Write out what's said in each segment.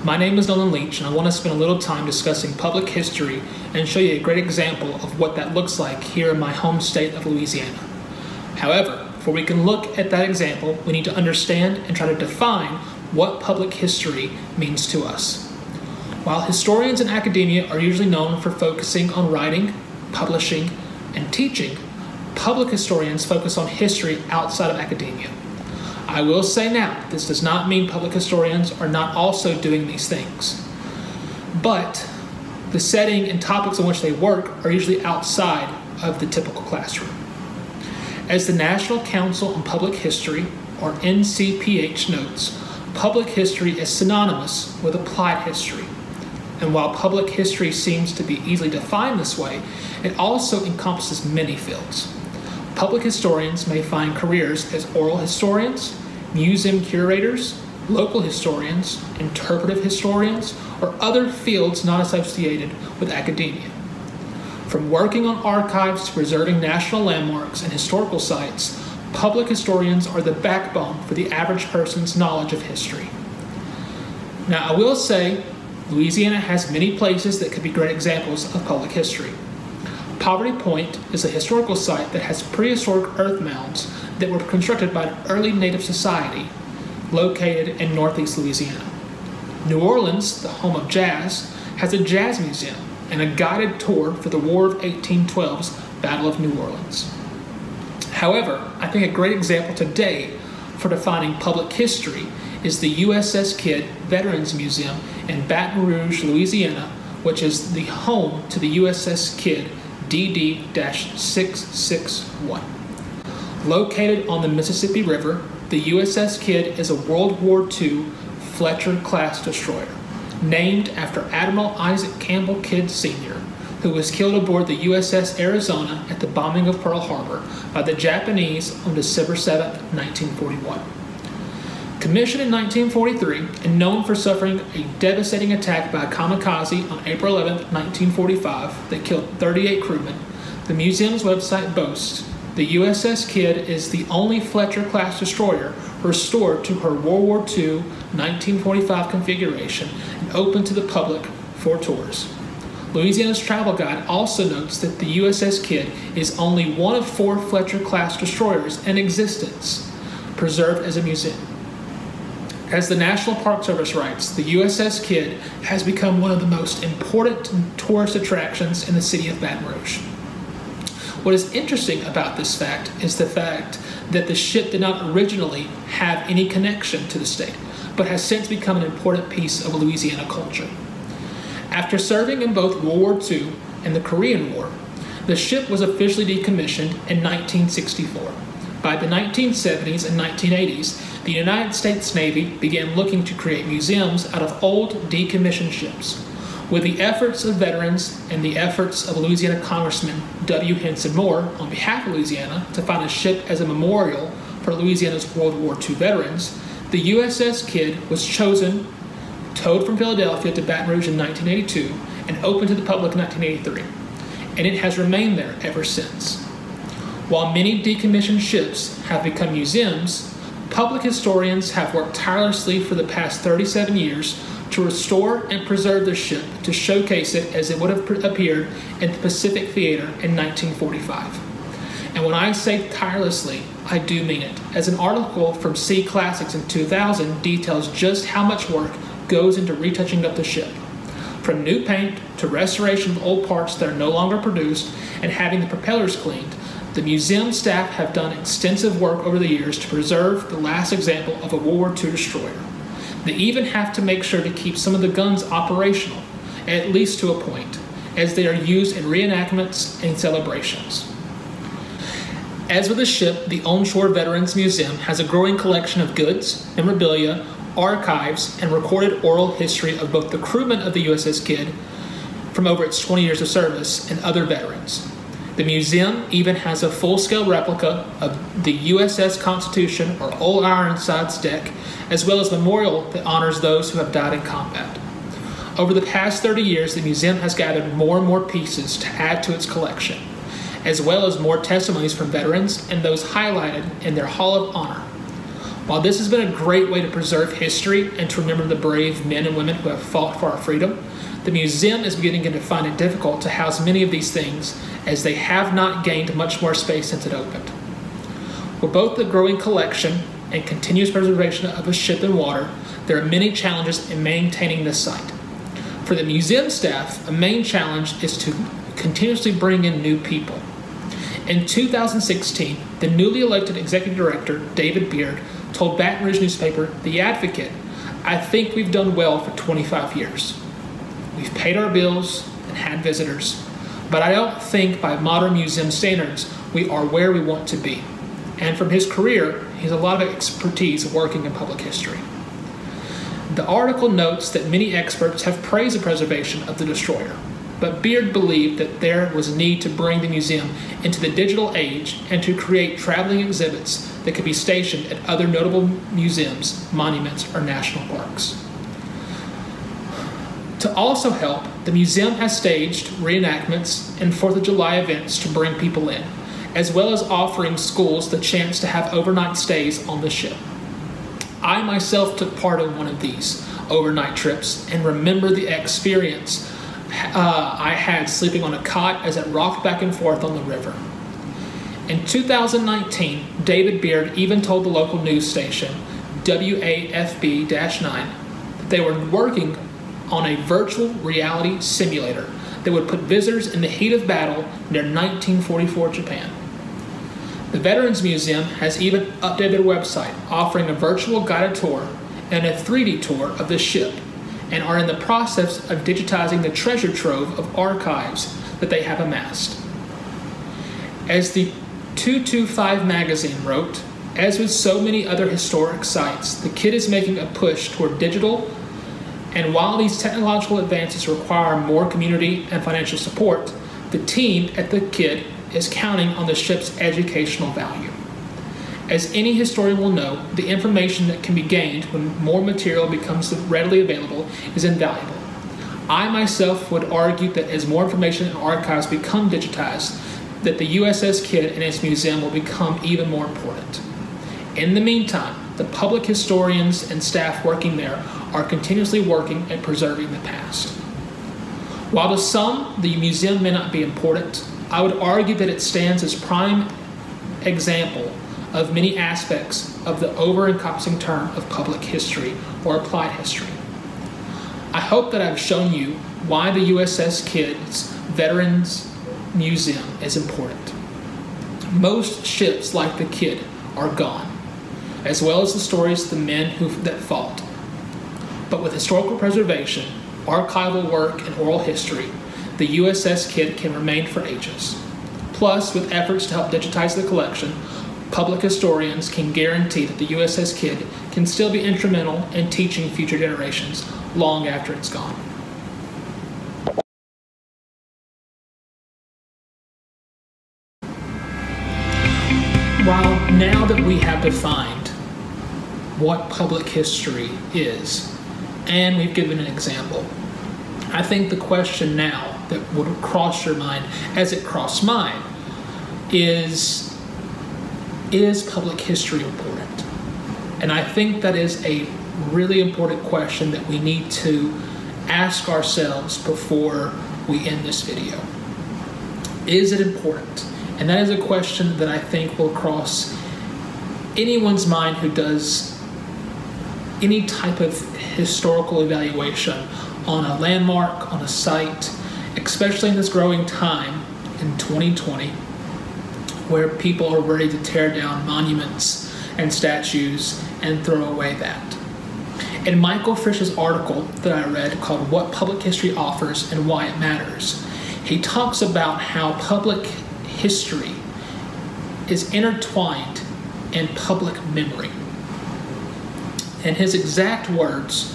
My name is Leach, and I want to spend a little time discussing public history and show you a great example of what that looks like here in my home state of Louisiana. However, before we can look at that example, we need to understand and try to define what public history means to us. While historians in academia are usually known for focusing on writing, publishing, and teaching, public historians focus on history outside of academia. I will say now, this does not mean public historians are not also doing these things. But the setting and topics on which they work are usually outside of the typical classroom. As the National Council on Public History, or NCPH, notes, public history is synonymous with applied history. And while public history seems to be easily defined this way, it also encompasses many fields. Public historians may find careers as oral historians, museum curators, local historians, interpretive historians, or other fields not associated with academia. From working on archives to preserving national landmarks and historical sites, public historians are the backbone for the average person's knowledge of history. Now, I will say, Louisiana has many places that could be great examples of public history. Poverty Point is a historical site that has prehistoric earth mounds that were constructed by an early native society located in northeast Louisiana. New Orleans, the home of jazz, has a jazz museum and a guided tour for the War of 1812's Battle of New Orleans. However, I think a great example today for defining public history is the U.S.S. Kid Veterans Museum in Baton Rouge, Louisiana, which is the home to the U.S.S. Kid DD-661. Located on the Mississippi River, the USS Kidd is a World War II Fletcher-class destroyer, named after Admiral Isaac Campbell Kidd Sr., who was killed aboard the USS Arizona at the bombing of Pearl Harbor by the Japanese on December 7, 1941. Commissioned in 1943 and known for suffering a devastating attack by a kamikaze on April 11, 1945 that killed 38 crewmen, the museum's website boasts the USS Kidd is the only Fletcher-class destroyer restored to her World War II 1945 configuration and open to the public for tours. Louisiana's travel guide also notes that the USS Kidd is only one of 4 Fletcher-class destroyers in existence, preserved as a museum. As the National Park Service writes, the USS Kidd has become one of the most important tourist attractions in the city of Baton Rouge. What is interesting about this fact is the fact that the ship did not originally have any connection to the state, but has since become an important piece of Louisiana culture. After serving in both World War II and the Korean War, the ship was officially decommissioned in 1964. By the 1970s and 1980s, the United States Navy began looking to create museums out of old, decommissioned ships. With the efforts of veterans and the efforts of Louisiana Congressman W. Henson Moore on behalf of Louisiana to find a ship as a memorial for Louisiana's World War II veterans, the USS Kidd was chosen, towed from Philadelphia to Baton Rouge in 1982, and opened to the public in 1983. And it has remained there ever since. While many decommissioned ships have become museums, public historians have worked tirelessly for the past 37 years to restore and preserve the ship to showcase it as it would have appeared in the Pacific Theater in 1945. And when I say tirelessly, I do mean it, as an article from C Classics in 2000 details just how much work goes into retouching up the ship. From new paint to restoration of old parts that are no longer produced and having the propellers cleaned, the museum staff have done extensive work over the years to preserve the last example of a World War II destroyer. They even have to make sure to keep some of the guns operational, at least to a point, as they are used in reenactments and celebrations. As with the ship, the Onshore Veterans Museum has a growing collection of goods, memorabilia, archives, and recorded oral history of both the crewmen of the USS Kidd from over its 20 years of service and other veterans. The museum even has a full-scale replica of the USS Constitution, or Old Ironsides deck, as well as a memorial that honors those who have died in combat. Over the past 30 years, the museum has gathered more and more pieces to add to its collection, as well as more testimonies from veterans and those highlighted in their Hall of Honor. While this has been a great way to preserve history and to remember the brave men and women who have fought for our freedom, the museum is beginning to find it difficult to house many of these things, as they have not gained much more space since it opened. With both the growing collection and continuous preservation of a ship in water, there are many challenges in maintaining this site. For the museum staff, a main challenge is to continuously bring in new people. In 2016, the newly elected executive director, David Beard, told Baton Rouge newspaper, The Advocate, "I think we've done well for 25 years. We've paid our bills and had visitors, but I don't think by modern museum standards we are where we want to be." And from his career, he has a lot of expertise working in public history. The article notes that many experts have praised the preservation of the destroyer, but Beard believed that there was a need to bring the museum into the digital age and to create traveling exhibits that could be stationed at other notable museums, monuments, or national parks. To also help, the museum has staged reenactments and 4th of July events to bring people in, as well as offering schools the chance to have overnight stays on the ship. I myself took part in one of these overnight trips and remember the experience I had sleeping on a cot as it rocked back and forth on the river. In 2019, David Beard even told the local news station, WAFB-9, that they were working on a virtual reality simulator that would put visitors in the heat of battle near 1944 Japan. The Veterans Museum has even updated their website, offering a virtual guided tour and a 3D tour of the ship, and are in the process of digitizing the treasure trove of archives that they have amassed. As the 225 magazine wrote, as with so many other historic sites, the KID is making a push toward digital, and while these technological advances require more community and financial support, the team at the KID is counting on the ship's educational value. As any historian will know, the information that can be gained when more material becomes readily available is invaluable. I myself would argue that as more information and archives become digitized, that the USS KID and its museum will become even more important. In the meantime, the public historians and staff working there are continuously working at preserving the past. While to some, the museum may not be important, I would argue that it stands as prime example of many aspects of the over-encompassing term of public history or applied history. I hope that I've shown you why the USS KID's Veterans Museum is important. Most ships like the KID are gone, as well as the stories of the men that fought. But with historical preservation, archival work, and oral history, the USS KID can remain for ages. Plus, with efforts to help digitize the collection, public historians can guarantee that the USS KID can still be instrumental in teaching future generations long after it's gone. While now that we have defined what public history is, and we've given an example, I think the question now that would cross your mind, as it crossed mine, is public history important? And I think that is a really important question that we need to ask ourselves before we end this video. Is it important? And that is a question that I think will cross anyone's mind who does any type of historical evaluation on a landmark, on a site, especially in this growing time in 2020, where people are ready to tear down monuments and statues and throw away that. In Michael Frisch's article that I read called What Public History Offers and Why It Matters, he talks about how public history is intertwined in public memory. And his exact words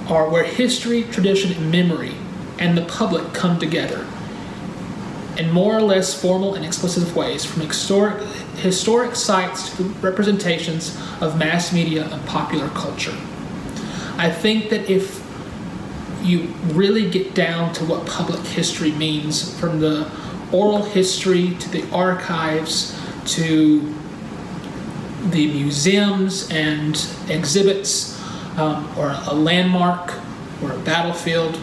are where history, tradition, and memory and the public come together in more or less formal and explicit ways, from historic sites to representations of mass media and popular culture. I think that if you really get down to what public history means, from the oral history to the archives to the museums and exhibits, or a landmark or a battlefield,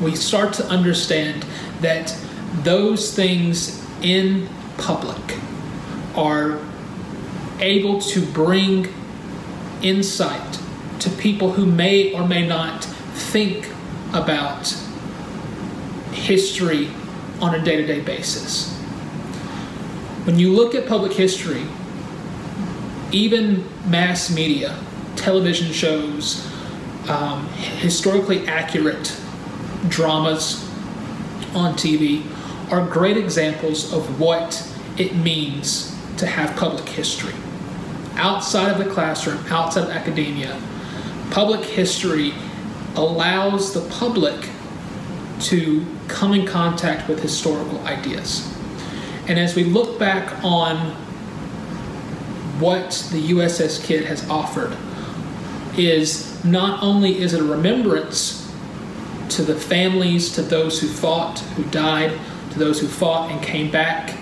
we start to understand that those things in public are able to bring insight to people who may or may not think about history on a day-to-day basis. When you look at public history, even mass media, television shows, historically accurate dramas on TV are great examples of what it means to have public history. Outside of the classroom, outside of academia, public history allows the public to come in contact with historical ideas. And as we look back on what the USS Kid has offered, is not only is it a remembrance to the families, to those who fought, who died, to those who fought and came back,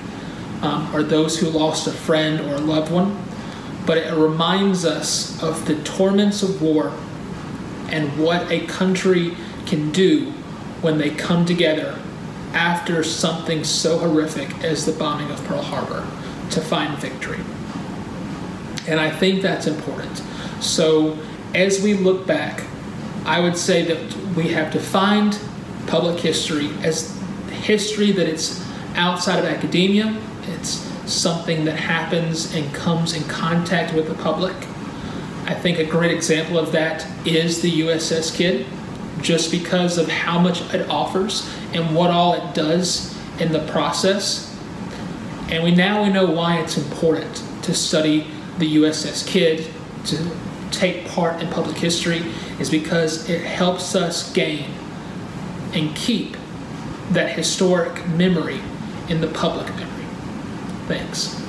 or those who lost a friend or a loved one, but it reminds us of the torments of war and what a country can do when they come together after something so horrific as the bombing of Pearl Harbor to find victory. And I think that's important. So as we look back, I would say that we have defined public history as history that it's outside of academia. It's something that happens and comes in contact with the public. I think a great example of that is the USS Kid, just because of how much it offers and what all it does in the process. And we know why it's important to study the USS Kid, to take part in public history, is because it helps us gain and keep that historic memory in the public memory. Thanks.